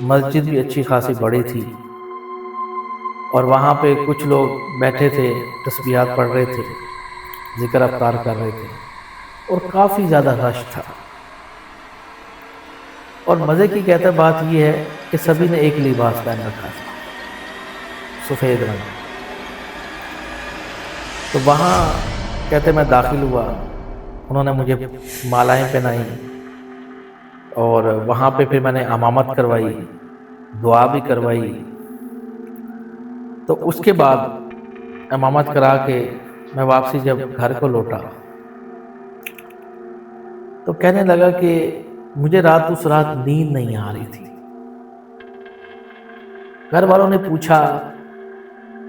مسجد بھی اچھی خاصی بڑی تھی، اور وہاں پہ کچھ لوگ بیٹھے تھے، تسبیحات پڑھ رہے تھے، ذکر اذکار کر رہے تھے، اور کافی زیادہ رش تھا۔ اور مزے کی کہتا بات یہ ہے کہ سبھی نے ایک لباس پہن رکھا تھا، سفید رنگ۔ تو وہاں کہتے میں داخل ہوا، انہوں نے مجھے مالائیں پہنائی، اور وہاں پہ پھر میں نے امامت کروائی، دعا بھی کروائی۔ تو اس کے بعد امامت کرا کے میں واپسی جب گھر کو لوٹا تو کہنے لگا کہ مجھے اس رات نیند نہیں آ رہی تھی۔ گھر والوں نے پوچھا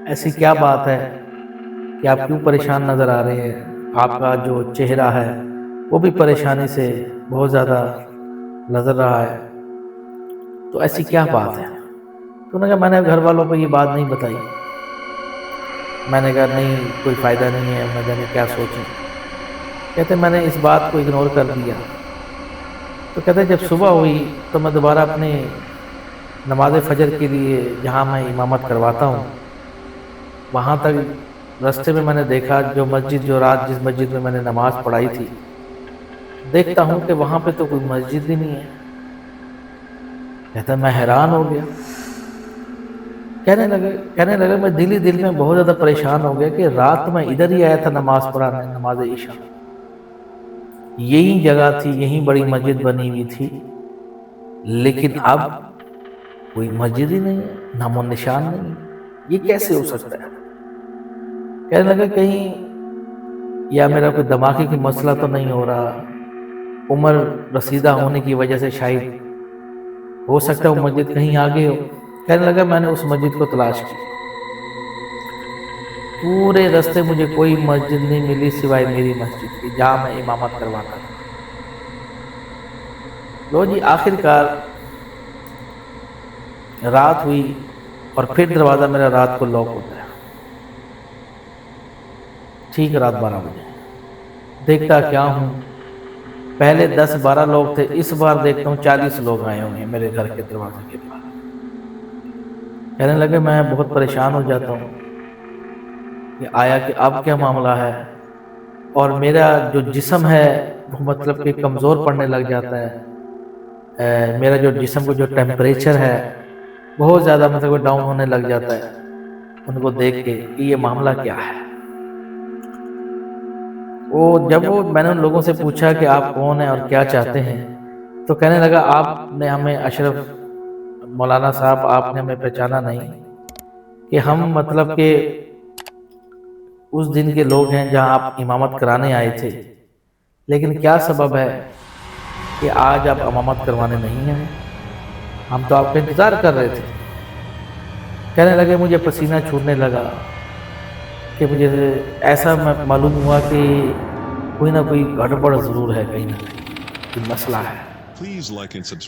ایسی کیا بات ہے کہ آپ کیوں پریشان نظر آ رہے ہیں، آپ کا جو چہرہ ہے وہ بھی پریشانی سے بہت زیادہ نظر رہا ہے، تو ایسی کیا بات ہے؟ تو انہوں نے کہا میں نے گھر والوں کو یہ بات نہیں بتائی۔ میں نے کہا نہیں، کوئی فائدہ نہیں ہے، میں جانے کیا سوچیں۔ کہتے میں نے اس بات کو اگنور کر دیا۔ تو کہتے جب صبح ہوئی تو میں دوبارہ اپنے نماز فجر کے لیے جہاں میں امامت کرواتا ہوں وہاں تک راستے میں نے دیکھا جو جس مسجد میں نے نماز پڑھائی تھی، دیکھتا ہوں کہ وہاں پہ تو کوئی مسجد ہی نہیں ہے۔ کہتا میں حیران ہو گیا۔ کہنے لگے میں دل میں بہت زیادہ پریشان ہو گیا کہ رات میں ادھر ہی آیا تھا نماز پڑھانے، نماز عشاء، یہی جگہ تھی، یہی بڑی مسجد بنی ہوئی تھی، لیکن اب کوئی مسجد ہی نہیں ہے، نام و نشان نہیں، یہ کیسے ہو سکتا ہے؟ کہنے لگا کہیں یا میرا کوئی دماغی کی مسئلہ تو نہیں ہو رہا، عمر رسیدہ ہونے کی وجہ سے شاید ہو سکتا ہے وہ مسجد کہیں آگے ہو۔ کہنے لگا میں نے اس مسجد کو تلاش کی، پورے راستے مجھے کوئی مسجد نہیں ملی سوائے میری مسجد کی جہاں میں امامت کرواتا تھا۔ لو جی، آخر کار رات ہوئی اور پھر دروازہ میرا رات کو لاک ہوتا ہے، ٹھیک رات 12 بجے۔ دیکھتا کیا ہوں، پہلے 10-12 لوگ تھے، اس بار دیکھتا ہوں 40 لوگ آئے ہوئے ہیں میرے گھر کے دروازے کے پاس۔ کہنے لگے میں بہت پریشان ہو جاتا ہوں کہ آیا کہ اب کیا معاملہ ہے، اور میرا جو جسم ہے وہ مطلب کہ کمزور پڑنے لگ جاتا ہے، میرا جو جسم کو جو ٹیمپریچر ہے بہت زیادہ مطلب ڈاؤن ہونے لگ جاتا ہے ان کو دیکھ کے کہ یہ معاملہ کیا ہے۔ جب میں نے ان لوگوں سے پوچھا کہ آپ کون ہیں اور کیا چاہتے ہیں، تو کہنے لگا آپ نے ہمیں اشرف مولانا صاحب آپ نے ہمیں پہچانا نہیں کہ ہم مطلب کہ اس دن کے لوگ ہیں جہاں آپ امامت کرانے آئے تھے، لیکن کیا سبب ہے کہ آج آپ امامت کروانے نہیں ہیں؟ ہم تو آپ کا انتظار کر رہے تھے۔ کہنے لگے مجھے پسینہ چھوٹنے لگا کہ مجھے ایسا معلوم ہوا کہ کوئی نہ کوئی گڑبڑ ضرور ہے، کہیں نہ کہیں مسئلہ ہے۔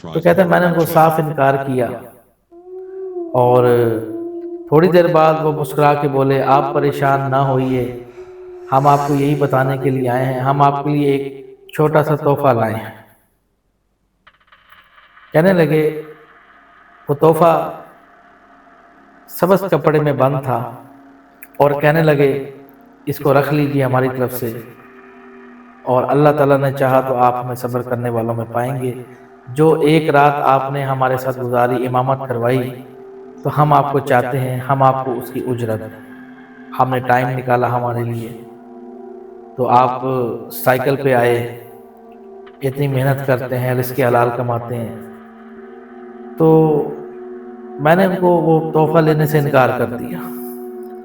تو کہتے ہیں میں نے ان کو صاف انکار کیا، اور تھوڑی دیر بعد وہ مسکرا کے بولے آپ پریشان نہ ہوئیے، ہم آپ کو یہی بتانے کے لیے آئے ہیں، ہم آپ کے لیے ایک چھوٹا سا تحفہ لائے ہیں۔ کہنے لگے وہ تحفہ سبز کپڑے میں بند تھا، اور کہنے لگے اس کو رکھ لیجئے ہماری طرف سے، اور اللہ تعالیٰ نے چاہا تو آپ ہمیں صبر کرنے والوں میں پائیں گے۔ جو ایک رات آپ نے ہمارے ساتھ گزاری، امامت کروائی، تو ہم آپ کو چاہتے ہیں، ہم آپ کو اس کی اجرت، ہم نے ٹائم نکالا ہمارے لیے، تو آپ سائیکل پہ آئے، اتنی محنت کرتے ہیں، رزق حلال کماتے ہیں۔ تو میں نے ان کو وہ تحفہ لینے سے انکار کر دیا۔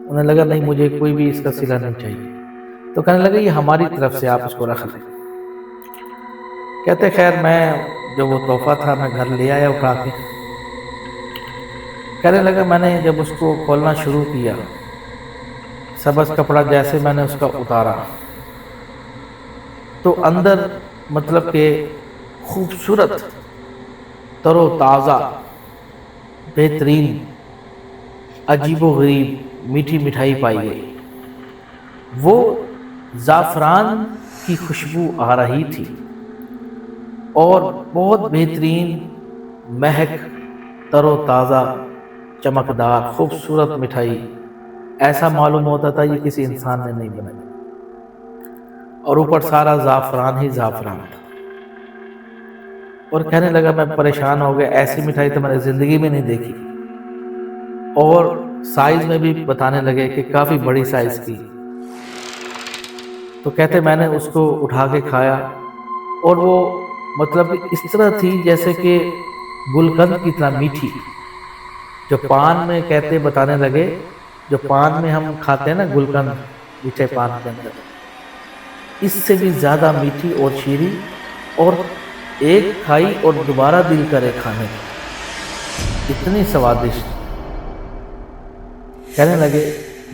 انہیں لگا نہیں مجھے کوئی بھی اس کا صلہ نہیں چاہیے، تو کہنے لگا یہ ہماری طرف سے آپ اس کو رکھ لیں۔ کہتے خیر میں جو وہ تحفہ تھا میں گھر لے آیا اٹھا کے۔ کہنے لگا میں نے جب اس کو کھولنا شروع کیا، سبز کپڑا جیسے میں نے اس کا اتارا تو اندر مطلب کہ خوبصورت، تر و تازہ، بہترین، عجیب و غریب میٹھی مٹھائی پائی گئی۔ وہ زعفران کی خوشبو آ رہی تھی، اور بہت بہترین مہک تر و تازہ چمکدار خوبصورت مٹھائی، ایسا معلوم ہوتا تھا یہ کسی انسان نے نہیں بنائی، اور اوپر سارا زعفران ہی زعفران تھا۔ اور کہنے لگا میں پریشان ہو گیا، ایسی مٹھائی تو میں نے زندگی میں نہیں دیکھی، اور سائز میں بھی بتانے لگے کہ کافی بڑی سائز کی۔ تو کہتے میں نے اس کو اٹھا کے کھایا، اور وہ مطلب اس طرح تھی جیسے کہ گلقند کی طرح میٹھی، جو پان میں کہتے بتانے لگے، جو پان میں ہم کھاتے ہیں نا گلقند میٹھے پان کے اندر، اس سے بھی زیادہ میٹھی اور شیریں، اور ایک کھائی اور دوبارہ دل کرے کھانے کی، اتنی سوادشت۔ کہنے لگے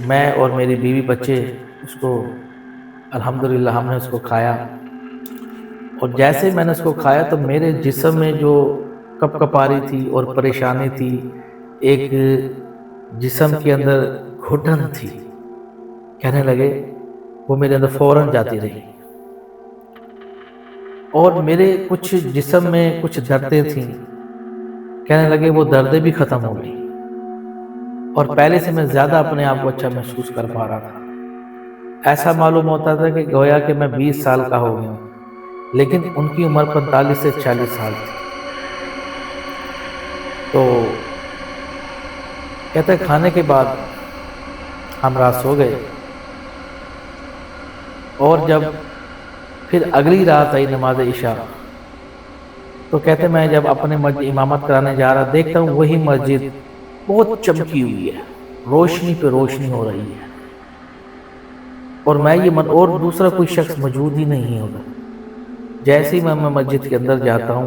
میں اور میری بیوی بچے اس کو الحمدللہ ہم نے اس کو کھایا، اور جیسے میں نے اس کو کھایا تو میرے جسم میں جو کپ کپاری تھی اور پریشانی تھی، ایک جسم کے اندر گھٹن تھی، کہنے لگے وہ میرے اندر فوراً جاتی رہی، اور میرے کچھ جسم میں کچھ دردیں تھیں، کہنے لگے وہ دردیں بھی ختم ہو گئی، اور پہلے سے میں زیادہ اپنے آپ کو اچھا محسوس کر پا رہا تھا۔ ایسا معلوم ہوتا تھا کہ گویا کہ میں 20 سال کا ہو گیا ہوں، لیکن ان کی عمر 45 سے 40 سال تھی۔ تو کہتے کھانے کے بعد ہم رات سو گئے، اور جب پھر اگلی رات آئی نماز عشاء، تو کہتے میں جب اپنے مسجد امامت کرانے جا رہا دیکھتا ہوں وہی مسجد بہت چمکی ہوئی ہے، روشنی پہ روشنی ہو رہی ہے، اور میں اور دوسرا کوئی شخص موجود ہی نہیں ہوگا۔ جیسے ہی میں مسجد کے اندر جاتا ہوں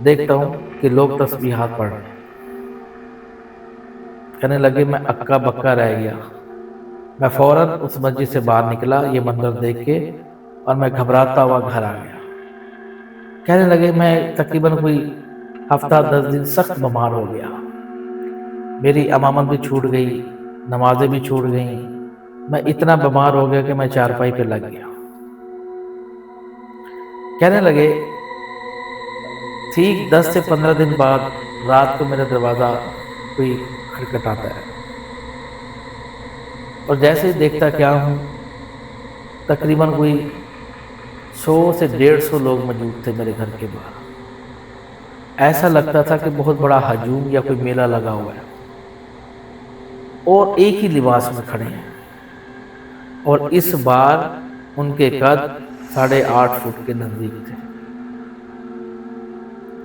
دیکھتا ہوں کہ لوگ تسبیحات پڑھ رہے ہیں، کہنے لگے میں اکا بکا رہ گیا۔ میں فوراً اس مسجد سے باہر نکلا یہ منظر دیکھ کے، اور میں گھبراتا ہوا گھر آ گیا۔ کہنے لگے میں تقریباً کوئی ہفتہ 10 دن سخت بیمار ہو گیا، میری امامت بھی چھوٹ گئی، نمازیں بھی چھوٹ گئیں، میں اتنا بیمار ہو گیا کہ میں چارپائی پہ لگ گیا۔ کہنے لگے ٹھیک 10 سے 15 دن بعد رات کو میرا دروازہ کوئی کھٹکھٹاتا ہے، اور جیسے ہی دیکھتا کیا ہوں، تقریباً کوئی 100 سے 150 لوگ موجود تھے میرے گھر کے باہر۔ ایسا لگتا تھا کہ بہت بڑا ہجوم یا کوئی میلہ لگا ہوا ہے، اور ایک ہی لباس میں کھڑے ہیں، اور اس بار ان کے قد 8.5 فٹ کے نزدیک تھے۔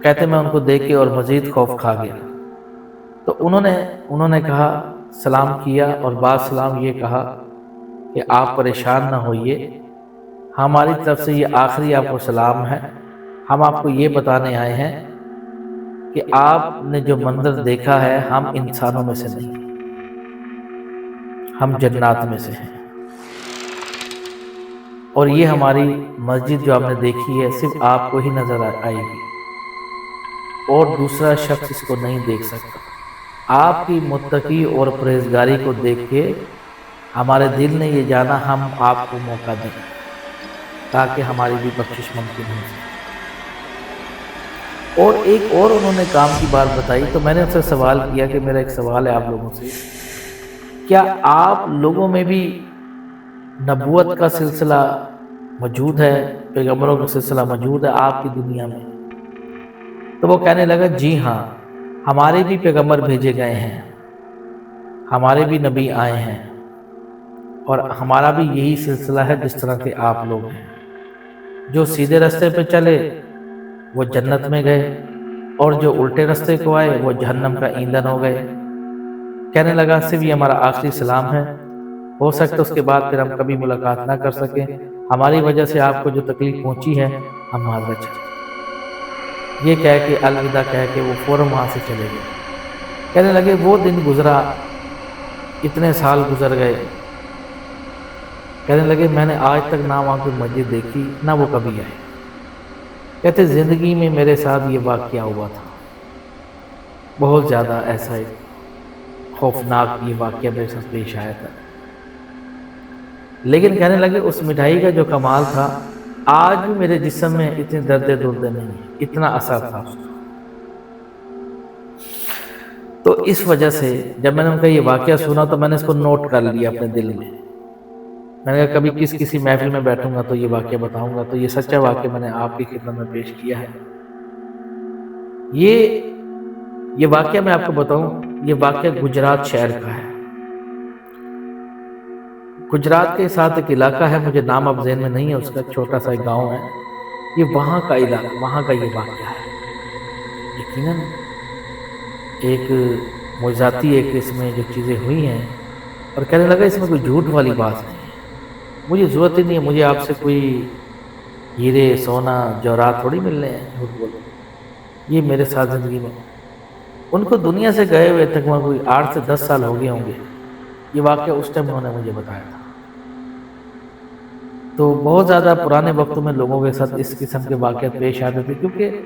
کہتے میں ان کو دیکھ کے اور مزید خوف کھا گیا۔ تو انہوں نے کہا سلام کیا، اور بعد سلام یہ کہا کہ آپ پریشان نہ ہوئیے، ہماری طرف سے یہ آخری آپ کو سلام ہے، ہم آپ کو یہ بتانے آئے ہیں کہ آپ نے جو منظر دیکھا ہے ہم انسانوں میں سے نہیں، ہم جنات میں سے ہیں، اور یہ ہماری مسجد جو آپ نے دیکھی ہے صرف آپ کو ہی نظر آئے گی، اور دوسرا شخص اس کو نہیں دیکھ سکتا۔ آپ کی متقی اور پرہیزگاری کو دیکھ کے ہمارے دل نے یہ جانا ہم آپ کو موقع دیں تاکہ ہماری بھی بخشش ممکن ہو سکے۔ اور ایک اور انہوں نے کام کی بات بتائی، تو میں نے ان سے سوال کیا کہ میرا ایک سوال ہے آپ لوگوں سے، کیا آپ لوگوں میں بھی نبوت کا سلسلہ موجود ہے، پیغمبروں کا سلسلہ موجود ہے آپ کی دنیا میں؟ تو وہ کہنے لگا جی ہاں، ہمارے بھی پیغمبر بھیجے گئے ہیں، ہمارے بھی نبی آئے ہیں، اور ہمارا بھی یہی سلسلہ ہے جس طرح کے آپ لوگ ہیں۔ جو سیدھے راستے پہ چلے وہ جنت میں گئے، اور جو الٹے راستے کو آئے وہ جہنم کا ایندھن ہو گئے۔ کہنے لگا صرف یہ ہمارا آخری سلام ہے، ہو سکتا اس کے بعد پھر ہم کبھی ملاقات نہ کر سکیں، ہماری وجہ سے آپ کو جو تکلیف پہنچی ہے ہم معذرت چاہتے ہیں۔ یہ کہہ کے الوداع کہہ کے وہ فوراً وہاں سے چلے گئے۔ کہنے لگے وہ دن گزرا، اتنے سال گزر گئے، کہنے لگے میں نے آج تک نہ وہاں کوئی مسجد دیکھی نہ وہ کبھی آئے۔ کہتے زندگی میں میرے ساتھ یہ واقعہ ہوا تھا، بہت زیادہ ایسا ایک خوفناک یہ واقعہ میرے ساتھ پیش آیا تھا، لیکن کہنے لگے اس مٹھائی کا جو کمال تھا آج بھی میرے جسم میں اتنے درد نہیں، اتنا اثر تھا۔ تو اس وجہ سے جب میں نے ان کا یہ واقعہ سنا تو میں نے اس کو نوٹ کر لیا اپنے دل میں نے کہا کبھی کسی محفل میں بیٹھوں گا تو یہ واقعہ بتاؤں گا. تو یہ سچا واقعہ میں نے آپ کی خدمت میں پیش کیا ہے. یہ واقعہ میں آپ کو بتاؤں، یہ واقعہ گجرات شہر کا ہے. گجرات کے ساتھ ایک علاقہ ہے، مجھے نام اب ذہن میں نہیں ہے اس کا، چھوٹا سا ایک گاؤں ہے. یہ وہاں کا علاقہ، وہاں کا یہ واقعہ ہے. یقیناً ایک معجزاتی ایک اس میں جو چیزیں ہوئی ہیں، اور کہنے لگا اس میں کوئی جھوٹ والی بات نہیں ہے، مجھے ضرورت ہی نہیں ہے، مجھے آپ سے کوئی ہیرے سونا جوہرات تھوڑی ملنے ہیں جھوٹ بولو. یہ میرے ساتھ زندگی میں ان کو دنیا سے گئے ہوئے تک وہاں کوئی 8 سے 10 سال ہو گئے ہوں گے. یہ واقعہ اس ٹائم انہوں نے مجھے بتایا تھا. تو بہت زیادہ پرانے وقتوں میں لوگوں کے ساتھ اس قسم کے واقعات پیش آتے تھے، کیونکہ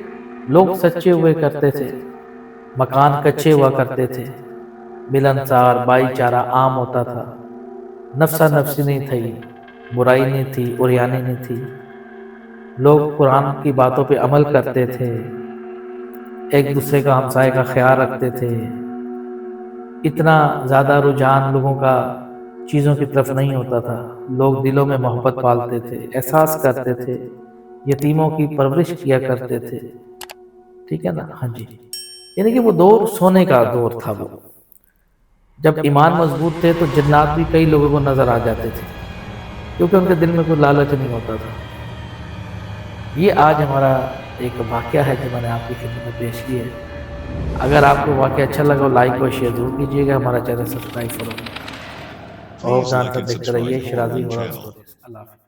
لوگ سچے ہوئے کرتے تھے، مکان کچے ہوا کرتے تھے، ملنسار بھائی چارہ عام ہوتا تھا، نفسا نفسی نہیں تھی، برائی نہیں تھی، اریانی نہیں تھی. لوگ قرآن کی باتوں پہ عمل کرتے تھے، ایک دوسرے کا ہمسائے کا خیال رکھتے تھے. اتنا زیادہ رجحان لوگوں کا چیزوں کی طرف نہیں ہوتا تھا. لوگ دلوں میں محبت پالتے تھے، احساس کرتے تھے، یتیموں کی پرورش کیا کرتے تھے. ٹھیک ہے نا؟ ہاں جی. یعنی کہ وہ دور سونے کا دور تھا. وہ جب ایمان مضبوط تھے تو جنات بھی کئی لوگوں کو نظر آ جاتے تھے، کیونکہ ان کے دل میں کوئی لالچ نہیں ہوتا تھا. یہ آج ہمارا ایک واقعہ ہے جو میں نے آپ کی خدمت میں پیش کی ہے. اگر آپ کو واقعہ اچھا لگا لائک اور شیئر ضرور کیجیے گا. ہمارا چینل سبسکرائب کرو اور جان کر دیکھتے رہیے شرازی ہو رہا. اللہ حافظ.